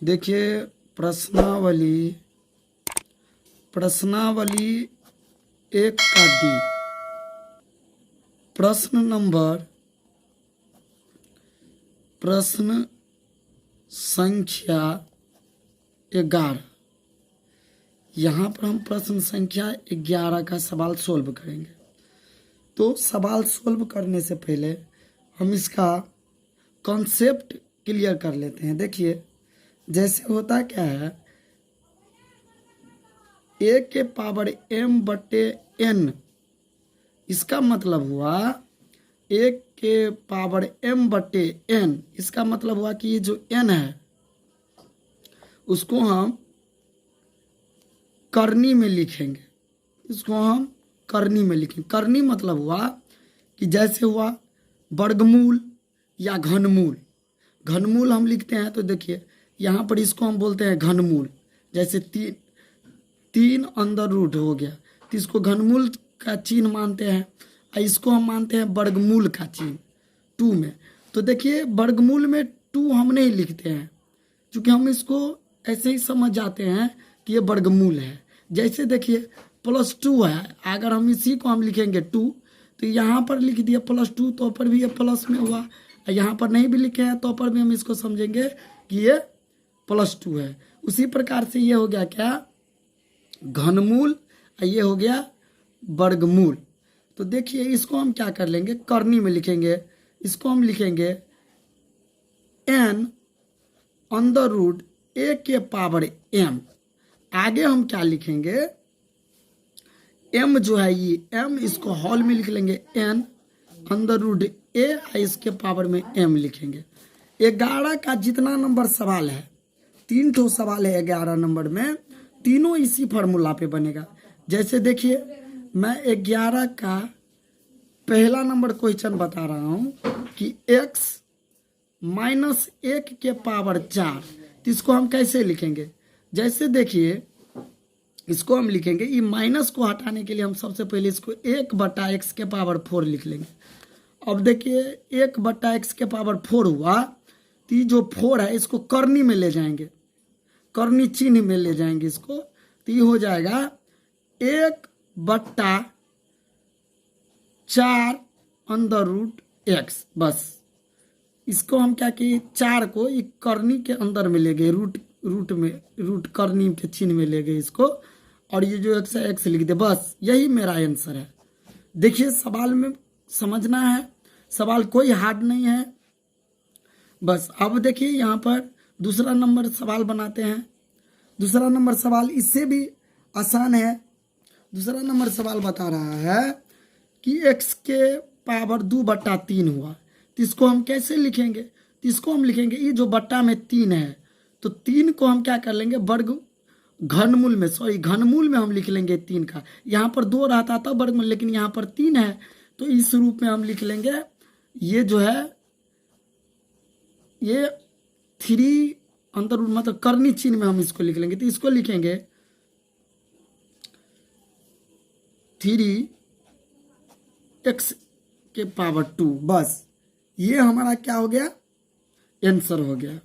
देखिए प्रश्नावली प्रश्नावली 1 का डी। प्रश्न संख्या 11। यहाँ पर हम प्रश्न संख्या 11 का सवाल सोल्व करेंगे। तो सवाल सोल्व करने से पहले हम इसका कॉन्सेप्ट क्लियर कर लेते हैं। देखिए जैसे होता क्या है, ए के पावर m बटे n, इसका मतलब हुआ ए के पावर m बटे n, इसका मतलब हुआ कि ये जो n है उसको हम करनी में लिखेंगे। इसको हम करनी में लिखेंगे। करनी मतलब हुआ कि जैसे हुआ वर्गमूल या घनमूल। घनमूल हम लिखते हैं तो देखिए यहाँ पर इसको हम बोलते हैं घनमूल। जैसे तीन अंदर रूट हो गया तो इसको घनमूल का चिन्ह मानते हैं, और इसको हम मानते हैं वर्गमूल का चिन्ह 2 में। तो देखिए वर्गमूल में 2 हम नहीं लिखते हैं, क्योंकि हम इसको ऐसे ही समझ जाते हैं कि ये वर्गमूल है। जैसे देखिए +2 है, अगर हम इसी को हम लिखेंगे 2 तो यहाँ पर लिख दिया +2 तो पर भी ये प्लस में हुआ, और यहाँ पर नहीं भी लिखे हैं तो पर भी हम इसको समझेंगे कि ये +2 है। उसी प्रकार से ये हो गया क्या, घनमूल, और ये हो गया वर्गमूल। तो देखिए इसको हम क्या कर लेंगे, करनी में लिखेंगे। इसको हम लिखेंगे n अंडर रूट a के पावर m। आगे हम क्या लिखेंगे, m जो है ये m, इसको हॉल में लिख लेंगे n अंडर रूट a, इसके पावर में m लिखेंगे। 11 का जितना नंबर सवाल है, 3 ठो सवाल है 11 नंबर में, तीनों इसी फार्मूला पे बनेगा। जैसे देखिए मैं 11 का पहला नंबर क्वेश्चन बता रहा हूँ कि x माइनस 1 के पावर 4, तो इसको हम कैसे लिखेंगे। जैसे देखिए इसको हम लिखेंगे, ये माइनस को हटाने के लिए हम सबसे पहले इसको 1/x के पावर 4 लिख लेंगे। अब देखिए 1/x के पावर 4 हुआ, तो ये जो 4 है इसको करनी में ले जाएंगे, करनी चिन्ह में ले जाएंगे इसको, तो ये हो जाएगा 1/4 अंडर रूट x। बस इसको हम क्या किए, 4 को ये करनी के अंदर में ले गए, रूट करनी के चिन्ह में ले गए इसको, और ये जो x है x लिख दे। बस यही मेरा आंसर है। देखिए सवाल में समझना है, सवाल कोई हार्ड नहीं है। बस अब देखिए यहाँ पर दूसरा नंबर सवाल बनाते हैं। दूसरा नंबर सवाल इससे भी आसान है। दूसरा नंबर सवाल बता रहा है कि x के पावर 2/3 हुआ, तो इसको हम कैसे लिखेंगे। तो इसको हम लिखेंगे, ये जो बट्टा में 3 है तो 3 को हम क्या कर लेंगे, वर्ग घनमूल में, घनमूल में हम लिख लेंगे 3 का। यहाँ पर 2 रहता था वर्गमूल, लेकिन यहाँ पर 3 है तो इस रूप में हम लिख लेंगे। ये जो है ये 3 अंतर मतलब करनी चिन्ह में हम इसको लिख लेंगे। तो इसको लिखेंगे 3x के पावर 2। बस ये हमारा क्या हो गया, आंसर हो गया।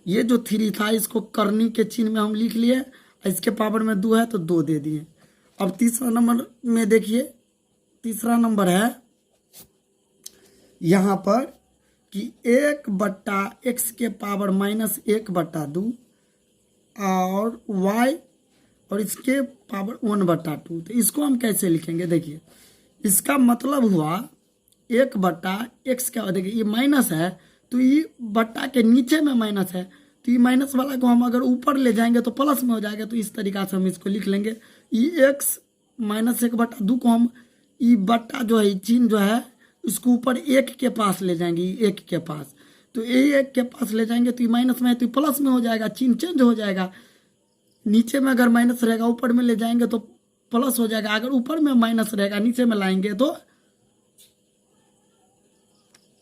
ये जो 3 था इसको करनी के चिन्ह में हम लिख लिए, इसके पावर में 2 है तो 2 दे दिए। अब तीसरा नंबर में देखिए, तीसरा नंबर है यहाँ पर कि 1/x के पावर -1/2 और y और इसके पावर 1/2। तो इसको हम कैसे लिखेंगे, देखिए इसका मतलब हुआ 1/x का, देखिए ये माइनस है तो ये बट्टा के नीचे में माइनस है, तो ये माइनस वाला को हम अगर ऊपर ले जाएंगे तो प्लस में हो जाएगा। तो इस तरीका से हम इसको लिख लेंगे। ये x -1/2 को हम ये बट्टा जो है चिन्ह जो है इसको ऊपर 1 के पास ले जाएंगे, 1 के पास, तो ये 1 के पास ले जाएंगे तो ये माइनस में है तो ये प्लस में हो जाएगा, चिन्ह चेंज हो जाएगा। नीचे में अगर माइनस रहेगा ऊपर में ले जाएंगे तो प्लस हो जाएगा, अगर ऊपर में माइनस रहेगा नीचे में लाएंगे तो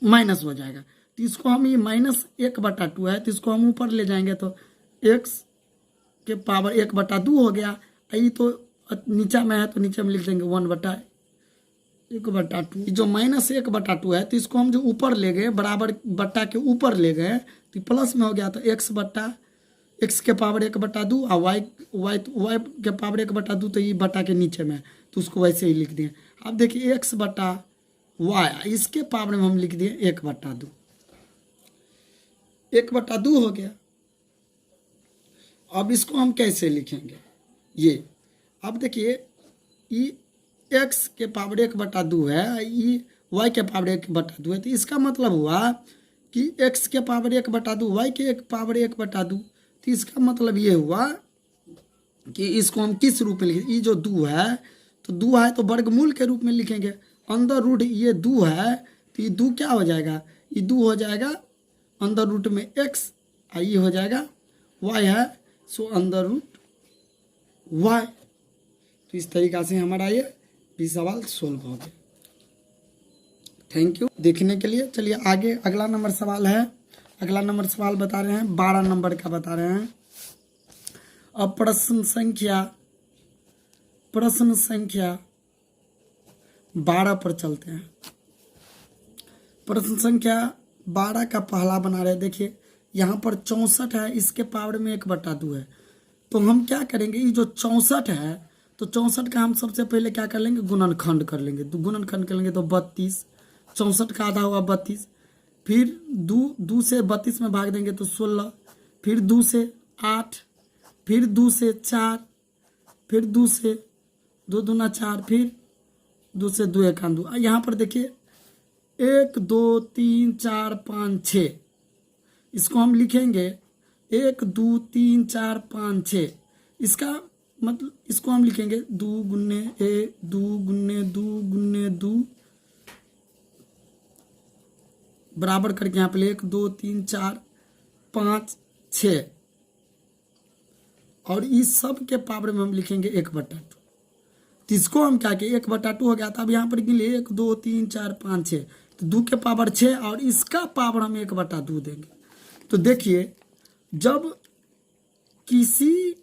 माइनस हो जाएगा। तो इसको हम ये -1/2 है तो इसको हम ऊपर ले जाएंगे तो x के पावर 1/2 हो गया। ये तो नीचा में है तो नीचे में लिख देंगे 1/, 1/2, जो -1/2 है तो इसको हम जो ऊपर ले गए, बराबर बट्टा के ऊपर ले गए तो प्लस में हो गया, तो x के पावर 1/2 और y के पावर 1/2, तो ये बट्टा के नीचे में, तो उसको वैसे ही लिख दिए। अब देखिए x/y, इसके पावर में हम लिख दिए 1/2, 1/2 हो गया। अब इसको हम कैसे लिखेंगे ये, अब देखिए ये x के पावर 1/2 है, ये y के पावर 1/2 है, तो इसका मतलब हुआ कि x के पावर 1/2, y के पावर 1/2, तो इसका मतलब ये हुआ कि इसको हम किस रूप में लिखें, ये जो 2 है तो 2 है तो वर्गमूल के रूप में लिखेंगे, अंदर रूट ये 2 है तो ये 2 क्या हो जाएगा, ये 2 हो जाएगा अंदर रूट में x, और ये हो जाएगा y है, सो अंदर रूट y। तो इस तरीक़ा से हमारा ये सवाल सोल्व हो गया। थैंक यू देखने के लिए। चलिए आगे अगला नंबर सवाल है, अगला नंबर सवाल बता रहे हैं 12 नंबर का बता रहे हैं। अब प्रश्न संख्या 12 पर चलते हैं। प्रश्न संख्या 12 का पहला बना रहे, देखिए यहाँ पर 64 है, इसके पावर में 1/2 है, तो हम क्या करेंगे, ये जो 64 है तो 64 का हम सबसे पहले क्या कर लेंगे, गुणनखंड कर लेंगे, तो गुणनखंड करेंगे तो 32, 64 का आधा हुआ 32, फिर 2 से 32 में भाग देंगे तो 16, फिर 2 से 8, फिर 2 से 4, फिर 2 से 2 दूना 4, फिर 2 से 2 1 2। यहाँ पर देखिए 1 2 3 4 5 6, इसको हम लिखेंगे 1 2 3 4 5 6, इसका मतलब इसको हम लिखेंगे 2 गुने 1 2 गुने 2 गुने 2 बराबर करके यहाँ पे 1 2 3 4 5 6, और इस सब के पावर में हम लिखेंगे 1/2, तो इसको हम क्या किए 1/2 हो गया था। अब यहाँ पर गिन लिए 1 2 3 4 5 6, तो 2 के पावर 6 और इसका पावर हम 1/2 देंगे। तो देखिए जब किसी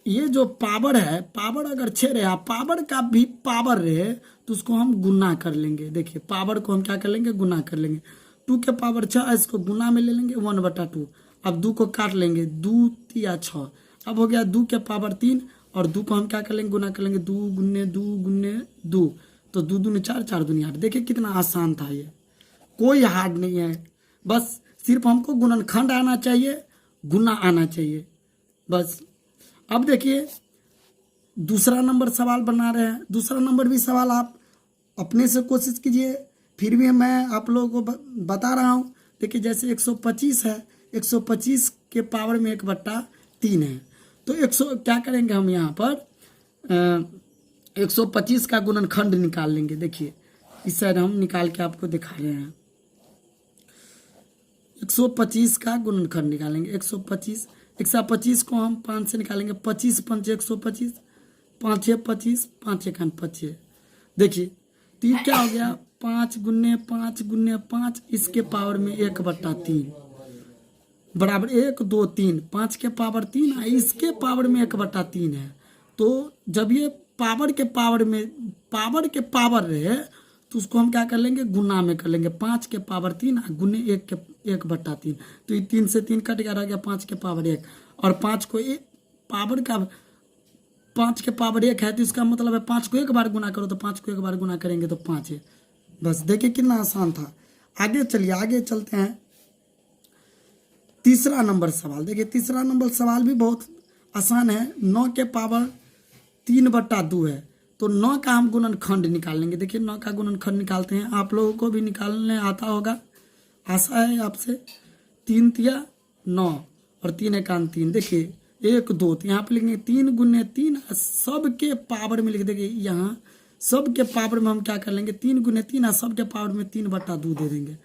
ये जो पावर है, पावर अगर 6 रहे, पावर का भी पावर रहे तो उसको हम गुना कर लेंगे। देखिए पावर को हम क्या कर लेंगे, गुना कर लेंगे। 2 के पावर 6, इसको गुना में ले लेंगे 1/2। अब 2 को काट लेंगे, 2 या 6, अब हो गया 2 के पावर 3, और 2 को हम क्या कर लेंगे, गुना कर लेंगे 2 गुने 2 गुने 2, तो 2 दूनी 4 4 दूनी 8। देखिए कितना आसान था, ये कोई हार्ड नहीं है, बस सिर्फ हमको गुणनखंड आना चाहिए, गुना आना चाहिए बस। अब देखिए दूसरा नंबर सवाल बना रहे हैं। दूसरा नंबर भी सवाल आप अपने से कोशिश कीजिए, फिर भी मैं आप लोगों को बता रहा हूँ। देखिए जैसे 125 है, 125 के पावर में 1/3 है, तो 100 क्या करेंगे हम यहाँ पर 125 का गुणनखंड निकाल लेंगे। देखिए इस साइड हम निकाल के आपको दिखा रहे हैं, 125 का गुणनखंड निकालेंगे। 125 को हम 5 से निकालेंगे, 25 5 125, 5 6 25, 5 1 25। देखिए तो ये क्या हो गया, 5 गुने 5 गुने 5, इसके पावर में 1/3 बराबर 1 2 3, 5 के पावर 3 है, इसके पावर में 1/3 है। तो जब ये पावर के पावर रहे तो उसको हम क्या कर लेंगे, गुना में कर लेंगे। 5 के पावर 3 गुने 1 के 1/3, तो ये 3 से 3 कट गया, रह गया 5 के पावर 1, और 5 को पावर का 5 के पावर 1 है, तो इसका मतलब है 5 को एक बार गुना करो, तो 5 को एक बार गुना करेंगे तो 5 है। बस देखिए कितना आसान था। आगे चलिए, आगे चलते हैं। तीसरा नंबर सवाल देखिए, तीसरा नंबर सवाल भी बहुत आसान है। 9 के पावर 3/2 है, तो 9 का हम गुणनखंड निकाल लेंगे। देखिए 9 का गुणनखंड निकालते हैं, आप लोगों को भी निकालने आता होगा, आशा है आपसे। 3 तिया 9 और 3 एकान 3, देखिए 1 2, तो यहाँ पे लिखेंगे 3 गुने 3, सब के पावर में लिख देंगे। यहाँ सब के पावर में हम क्या कर लेंगे, 3 गुने 3, और सब के पावर में 3/2 दे देंगे।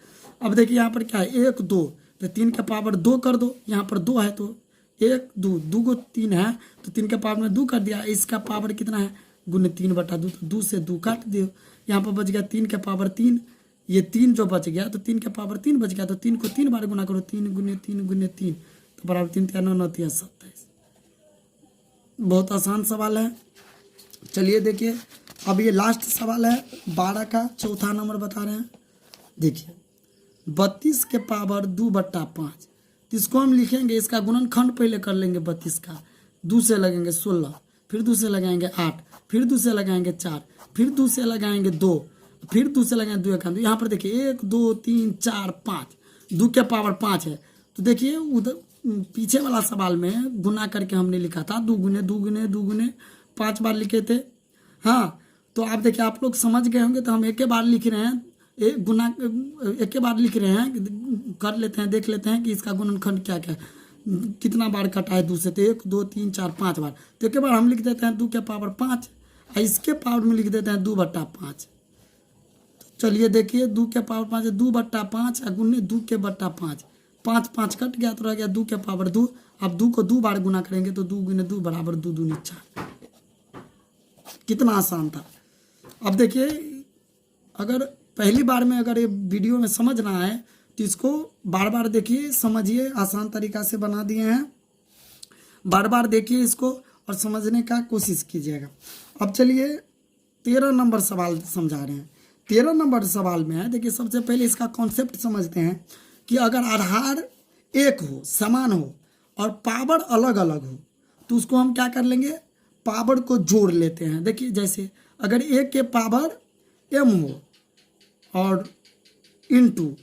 अब देखिए यहाँ पर क्या है, 1 2, तो 3 के पावर 2 कर दो, यहाँ पर 2 है तो 1 2, 2 को 3 है तो 3 के पावर में 2 कर दिया। इसका पावर कितना है, गुने 3/2, तो 2 से 2 काट दियो, यहाँ पर बच गया 3 के पावर 3, ये 3 जो बच गया तो 3 के पावर 3 बच गया, तो 3 को 3 बार गुना करो, 3 गुने 3 गुने 3, तो बराबर 3 3 9 9 27। बहुत आसान सवाल है, चलिए देखिए, अब ये लास्ट सवाल है 12 का चौथा नंबर बता रहे हैं। देखिए 32 के पावर 2/5, तो इसको हम लिखेंगे, इसका गुणनखंड पहले कर लेंगे 32 का, 2 से लगेंगे 16, फिर 2 से लगाएंगे 8, फिर 2 से लगाएंगे 4, फिर 2 से लगाएंगे 2, फिर 2 से लगाएंगे 2 1। यहाँ पर देखिए 1 2 3 4 5, 2 के पावर 5 है। तो देखिए उधर पीछे वाला सवाल में गुना करके हमने लिखा था, 2 गुने 2 गुने 2 गुने 5 बार लिखे थे। हाँ, तो आप देखिए आप लोग समझ गए होंगे, तो हम एक बार लिख रहे हैं, एक बार लिख रहे हैं, कर लेते हैं, देख लेते हैं कि इसका गुणनखंड क्या क्या कितना बार कटा है 2 से। तो 1 2 3 4 5 बार, तो एक बार हम लिख देते हैं 2 के पावर 5, और इसके पावर में लिख देते हैं 2/5। चलिए देखिए 2 के पावर 5 है, 2/5 गुने 2 के बट्टा 5, 5 5 कट गया तो रह गया 2 के पावर 2। अब 2 को 2 बार गुना करेंगे तो 2 गुने 2 बराबर 2 दूनी 4। कितना आसान था। अब देखिए अगर पहली बार में अगर ये वीडियो में समझ ना आए तो इसको बार बार देखिए, समझिए, आसान तरीका से बना दिए हैं, बार बार देखिए इसको और समझने का कोशिश कीजिएगा। अब चलिए 13 नंबर सवाल समझा रहे हैं। 13 नंबर सवाल में है, देखिए सबसे पहले इसका कॉन्सेप्ट समझते हैं कि अगर आधार एक हो, समान हो और पावर अलग अलग हो तो उसको हम क्या कर लेंगे, पावर को जोड़ लेते हैं। देखिए जैसे अगर एक के पावर m हो और इनटू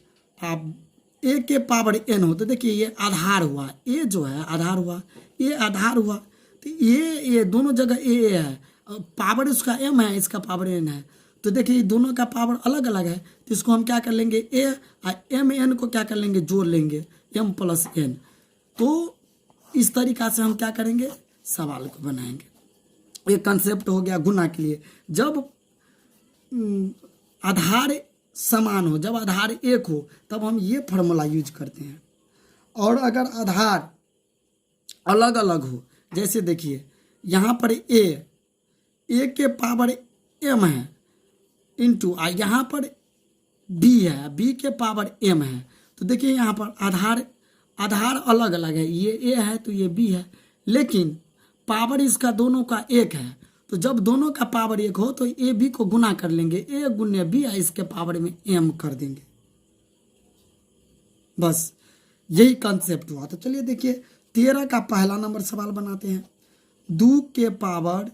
आप ए के पावर n हो, तो देखिए ये आधार हुआ, ए जो है आधार हुआ, ये आधार हुआ, तो ये दोनों जगह ए है, पावर उसका m है, इसका पावर n है, तो देखिए दोनों का पावर अलग अलग है, तो इसको हम क्या कर लेंगे, ए और m n को क्या कर लेंगे, जोड़ लेंगे, m + n। तो इस तरीका से हम क्या करेंगे, सवाल को बनाएंगे। ये कंसेप्ट हो गया गुना के लिए। जब आधार समान हो, जब आधार एक हो, तब हम ये फॉर्मूला यूज करते हैं। और अगर आधार अलग अलग हो, जैसे देखिए यहाँ पर ए के पावर m है इंटू यहाँ पर b है, b के पावर m है, तो देखिए यहाँ पर आधार अलग अलग है, ये a है तो ये b है, लेकिन पावर इसका दोनों का एक है, तो जब दोनों का पावर एक हो तो ए बी को गुना कर लेंगे, ए गुने बी, इसके पावर में m कर देंगे, बस यही कंसेप्ट हुआ। तो चलिए देखिए 13 का पहला नंबर सवाल बनाते हैं। 2 के पावर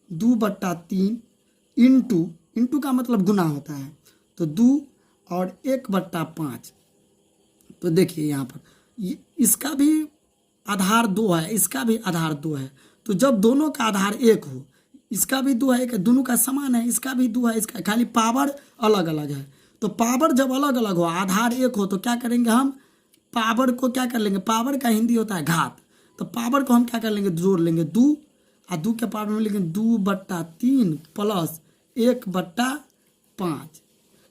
2/3 इंटू का मतलब गुना होता है, तो 2 और 1/5। तो देखिए यहाँ पर इसका भी आधार 2 है, इसका भी आधार 2 है, तो जब दोनों का आधार एक हो, इसका भी 2 है, दोनों का समान है, इसका भी 2 है, इसका खाली पावर अलग अलग है। तो पावर जब अलग अलग हो, आधार एक हो, तो क्या करेंगे, हम पावर को क्या कर लेंगे, पावर का हिंदी होता है घात, तो पावर को हम क्या कर लेंगे, जोड़ लेंगे 2, और 2 के पावर में लिखेंगे 2/3 प्लस 1/5,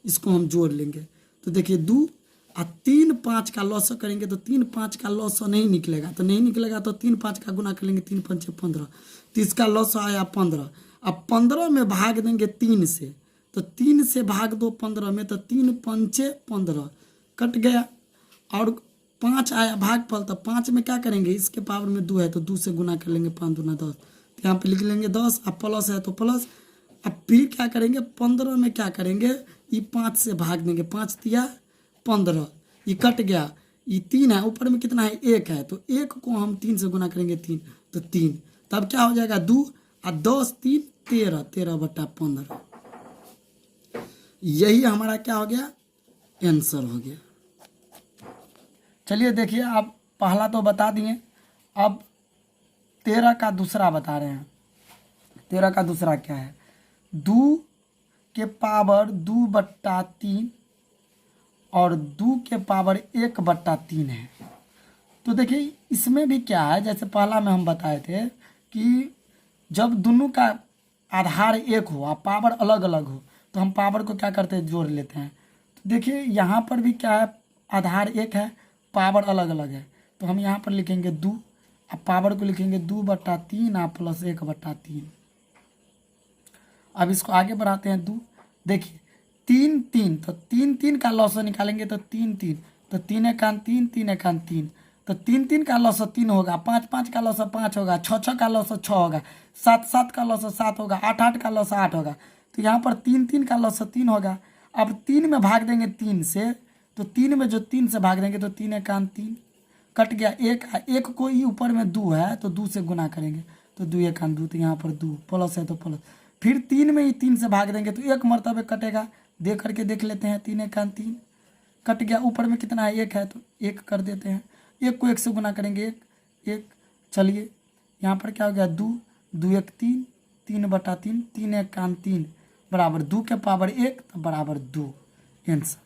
इसको हम जोड़ लेंगे। तो देखिए 2 और 3 5 का लॉस करेंगे तो 3 5 का लॉस नहीं निकलेगा, तो नहीं निकलेगा तो 3 5 का गुना कर लेंगे, 3 5 15, तो इसका लॉस आया 15। अब 15 में भाग देंगे 3 से, तो 3 से भाग दो 15 में, तो 3 5 15 कट गया, और 5 आया भागफल, तो 5 में क्या करेंगे, इसके पावर में 2 है तो 2 से गुना कर लेंगे, 5 दूना 10, तो यहाँ पे लिख लेंगे 10, अब प्लस है तो प्लस। अब फिर क्या करेंगे, 15 में क्या करेंगे, ये 5 से भाग देंगे, 5 दिया 15, ये कट गया, ये 3 है, ऊपर में कितना है 1 है, तो 1 को हम 3 से गुना करेंगे 3, तो 3, तब क्या हो जाएगा 2 और 10 3 13, 13/15। यही हमारा क्या हो गया, आंसर हो गया। चलिए देखिए आप पहला तो बता दिए, अब 13 का दूसरा बता रहे हैं। 13 का दूसरा क्या है, 2 के पावर 2/3 और 2 के पावर 1/3 है। तो देखिए इसमें भी क्या है, जैसे पहला में हम बताए थे कि जब दोनों का आधार एक हो और पावर अलग अलग हो, तो हम पावर को क्या करते हैं, जोड़ लेते हैं। तो देखिए यहाँ पर भी क्या है, आधार एक है, पावर अलग अलग है, तो हम यहाँ पर लिखेंगे 2, और पावर को लिखेंगे 2/3 और प्लस 1/3। अब इसको आगे बढ़ाते हैं 2, देखिए 3 3, तो 3 3 का लॉस निकालेंगे तो 3 3, तो 3 एकान 3 3 एकान 3, तो 3 का लॉस 3 होगा, 5 का लॉस 5 होगा, 6 का लॉस 6 होगा, 7 का लॉस 7 होगा, 8 का लॉस 8 होगा। तो यहाँ पर 3 का लॉस 3 होगा। अब 3 में भाग देंगे 3 से, तो 3 में जो 3 से भाग देंगे तो 3 एकान 3 कट गया। एक को ही ऊपर में 2 है तो 2 से गुना करेंगे तो 2 एकान 2, तो यहाँ पर 2 प्लस है तो प्लस। फिर 3 में ही 3 से भाग देंगे तो एक मरतबे कटेगा, दे करके देख लेते हैं। 3 एकान 3 कट गया। ऊपर में कितना है, 1 है तो 1 कर देते हैं। 1 को 1 से गुना करेंगे 1। चलिए यहाँ पर क्या हो गया, 2 2 1 3 3/3 3 एकान 3 बराबर 2 के पावर 1 तो बराबर 2 आंसर।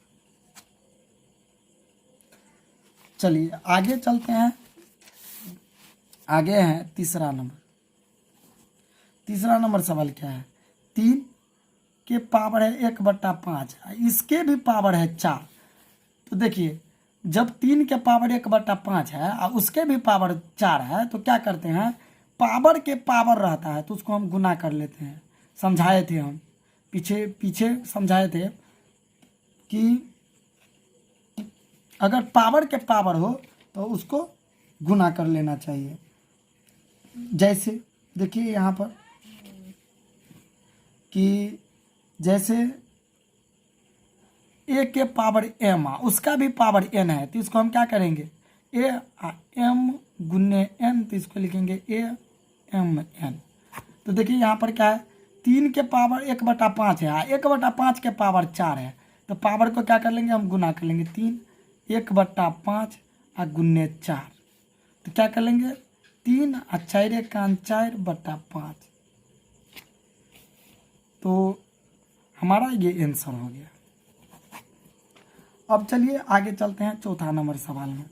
चलिए आगे चलते हैं। आगे है तीसरा नंबर। तीसरा नंबर सवाल क्या है, 3 के पावर है 1/5, इसके भी पावर है 4। तो देखिए जब 3 के पावर 1/5 है और उसके भी पावर 4 है तो क्या करते हैं, पावर के पावर रहता है तो उसको हम गुना कर लेते हैं। समझाए थे हम पीछे समझाए थे कि अगर पावर के पावर हो तो उसको गुना कर लेना चाहिए। जैसे देखिए यहाँ पर कि जैसे ए के पावर m उसका भी पावर n है तो इसको हम क्या करेंगे, ए m गुने n, तो इसको लिखेंगे ए m n। तो देखिए यहाँ पर क्या है, 3 के पावर 1/5 है, 1/5 के पावर 4 है तो पावर को क्या कर लेंगे हम, गुना कर लेंगे। 3 1/5 और गुने 4, तो क्या कर लेंगे 3 और 4 एकान 4/5। तो हमारा ये आंसर हो गया। अब चलिए आगे चलते हैं चौथा नंबर सवाल में।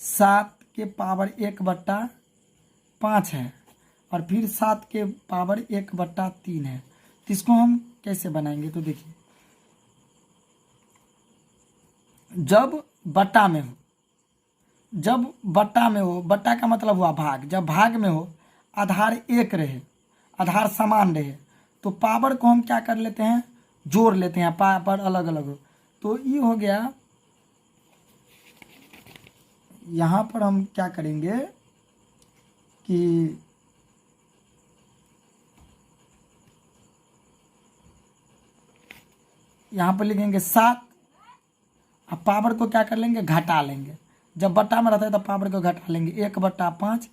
7 के पावर 1/5 है और फिर 7 के पावर 1/3 है, तो इसको हम कैसे बनाएंगे। तो देखिए जब बट्टा में हो, बट्टा का मतलब हुआ भाग, जब भाग में हो आधार 1 रहे, आधार समान रहे तो पावर को हम क्या कर लेते हैं, जोड़ लेते हैं, पावर अलग अलग हो। तो ये हो गया। यहाँ पर हम क्या करेंगे कि यहाँ पर लिखेंगे 7 अब पावर को क्या कर लेंगे, घटा लेंगे। जब बट्टा में रहता है तो पावर को घटा लेंगे, 1/5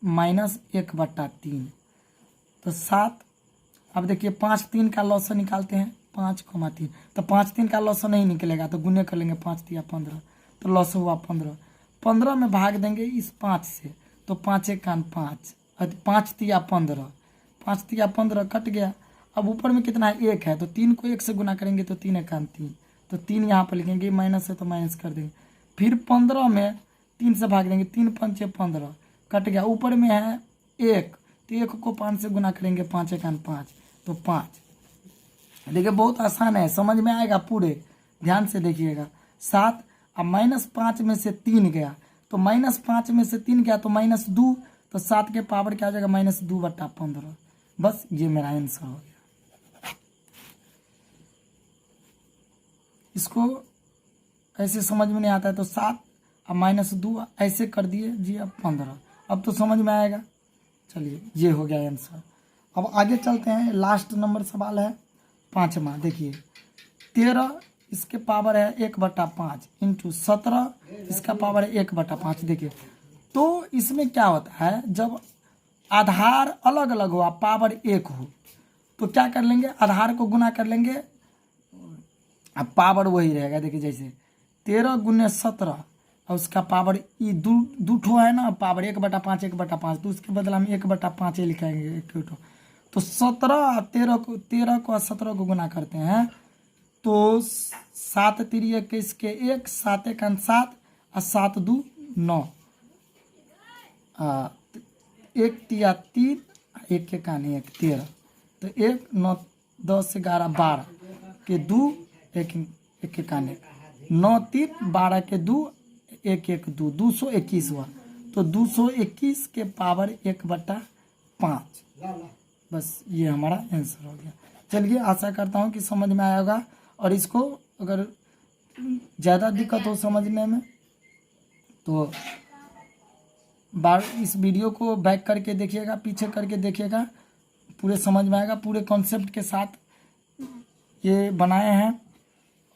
माइनस 1/3 तो 7। अब देखिए 5 3 का लॉस निकालते हैं, 5,3 तो 5 3 का लॉस नहीं निकलेगा तो गुने कर लेंगे, 5 3 15 तो लॉस हुआ 15। 15 में भाग देंगे इस 5 से तो 5 एकान 5, 5 3 15, 5 3 15 कट गया। अब ऊपर में कितना है, 1 है तो 3 को 1 से गुना करेंगे तो 3 एकान 3, तो 3 यहाँ पर लिखेंगे, माइनस है तो माइनस कर देंगे। फिर 15 में 3 से भाग देंगे, 3 5 15 कट गया। ऊपर में है 1 तो 1 को 5 से गुना करेंगे, 5 एकान 5 तो 5। देखिए बहुत आसान है, समझ में आएगा, पूरे ध्यान से देखिएगा। 7 अब -5 में से 3 गया तो -5 में से 3 गया तो -2, तो 7 के पावर क्या हो जाएगा, -2/15। बस ये मेरा आंसर हो गया। इसको ऐसे समझ में नहीं आता है तो 7 अब -2 ऐसे कर दिए जी, अब 15, अब तो समझ में आएगा। चलिए ये हो गया आंसर। अब आगे चलते हैं, लास्ट नंबर सवाल है 5वां। देखिए 13 इसके पावर है 1/5 इंटू 17 इसका पावर है 1/5। देखिए तो इसमें क्या होता है, जब आधार अलग अलग हो पावर 1 हो तो क्या कर लेंगे, आधार को गुना कर लेंगे, अब पावर वही रहेगा। देखिए जैसे 13 गुने 17 और उसका पावर ये दू ठो है ना, पावर 1/5 1/5, तो उसके बदला हम 1/5 ही लिखाएंगे एक ठो। तो 17 13 को 17 को गुना करते हैं तो 7 3 21 के 1, 7 एकान 7 और 7 2 9, 1 3 3 1 एकान 1 13, तो 1 9 10 11 12 के 2 1 एकान 1, 9 3 12 के 2 1 1 2 221 हुआ। तो 221 के पावर 1/5। बस ये हमारा आंसर हो गया। चलिए आशा करता हूँ कि समझ में आया होगा, और इसको अगर ज़्यादा दिक्कत हो समझने में तो बार इस वीडियो को बैक करके देखिएगा, पीछे करके देखिएगा, पूरे समझ में आएगा। पूरे कॉन्सेप्ट के साथ ये बनाए हैं।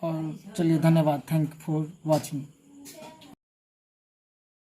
और चलिए, धन्यवाद, थैंक फॉर वॉचिंग।